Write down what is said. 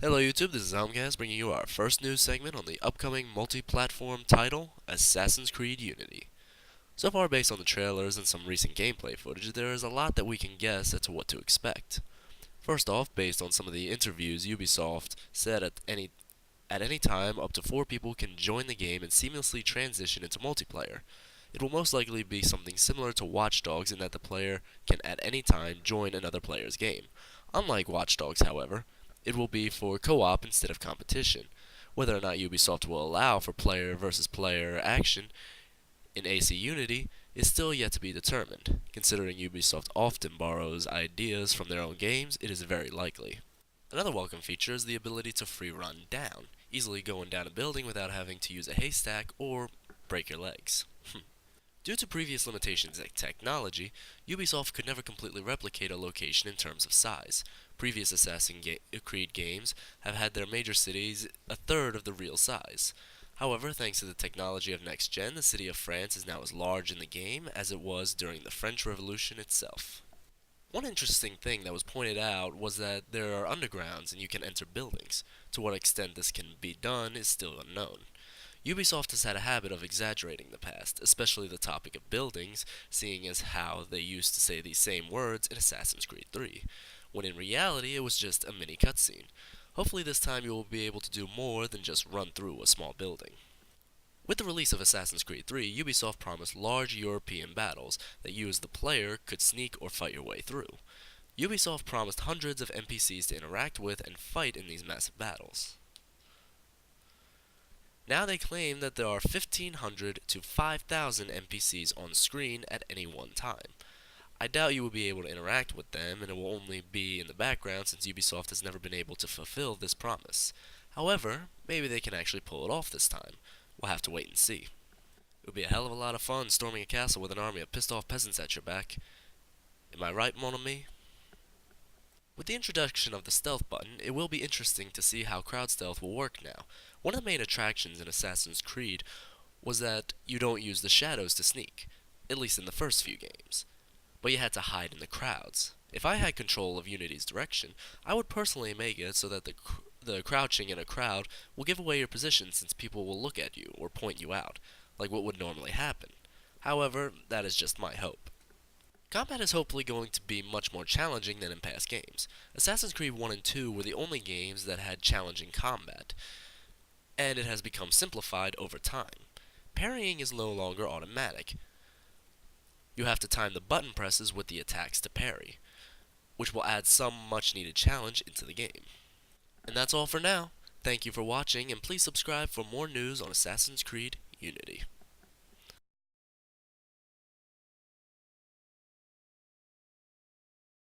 Hello YouTube, this is Helmcast bringing you our first news segment on the upcoming multi-platform title, Assassin's Creed Unity. So far, based on the trailers and some recent gameplay footage, there is a lot that we can guess as to what to expect. First off, based on some of the interviews, Ubisoft said at any time up to 4 people can join the game and seamlessly transition into multiplayer. It will most likely be something similar to Watch Dogs in that the player can at any time join another player's game. Unlike Watch Dogs, however, it will be for co-op instead of competition. Whether or not Ubisoft will allow for player versus player action in AC Unity is still yet to be determined. Considering Ubisoft often borrows ideas from their own games, it is very likely. Another welcome feature is the ability to free run down, easily going down a building without having to use a haystack or break your legs. Due to previous limitations in technology, Ubisoft could never completely replicate a location in terms of size. Previous Assassin's Creed games have had their major cities a third of the real size. However, thanks to the technology of next gen, the city of France is now as large in the game as it was during the French Revolution itself. One interesting thing that was pointed out was that there are undergrounds and you can enter buildings. To what extent this can be done is still unknown. Ubisoft has had a habit of exaggerating the past, especially the topic of buildings, seeing as how they used to say these same words in Assassin's Creed 3, when in reality it was just a mini cutscene. Hopefully this time you will be able to do more than just run through a small building. With the release of Assassin's Creed 3, Ubisoft promised large European battles that you as the player could sneak or fight your way through. Ubisoft promised hundreds of NPCs to interact with and fight in these massive battles. Now they claim that there are 1,500 to 5,000 NPCs on screen at any one time. I doubt you will be able to interact with them, and it will only be in the background since Ubisoft has never been able to fulfill this promise. However, maybe they can actually pull it off this time. We'll have to wait and see. It would be a hell of a lot of fun storming a castle with an army of pissed off peasants at your back. Am I right, mon ami? With the introduction of the stealth button, it will be interesting to see how crowd stealth will work now. One of the main attractions in Assassin's Creed was that you don't use the shadows to sneak, at least in the first few games, but you had to hide in the crowds. If I had control of Unity's direction, I would personally make it so that the crouching in a crowd will give away your position since people will look at you or point you out, like what would normally happen. However, that is just my hope. Combat is hopefully going to be much more challenging than in past games. Assassin's Creed 1 and 2 were the only games that had challenging combat, and it has become simplified over time. Parrying is no longer automatic. You have to time the button presses with the attacks to parry, which will add some much needed challenge into the game. And that's all for now. Thank you for watching, and please subscribe for more news on Assassin's Creed Unity.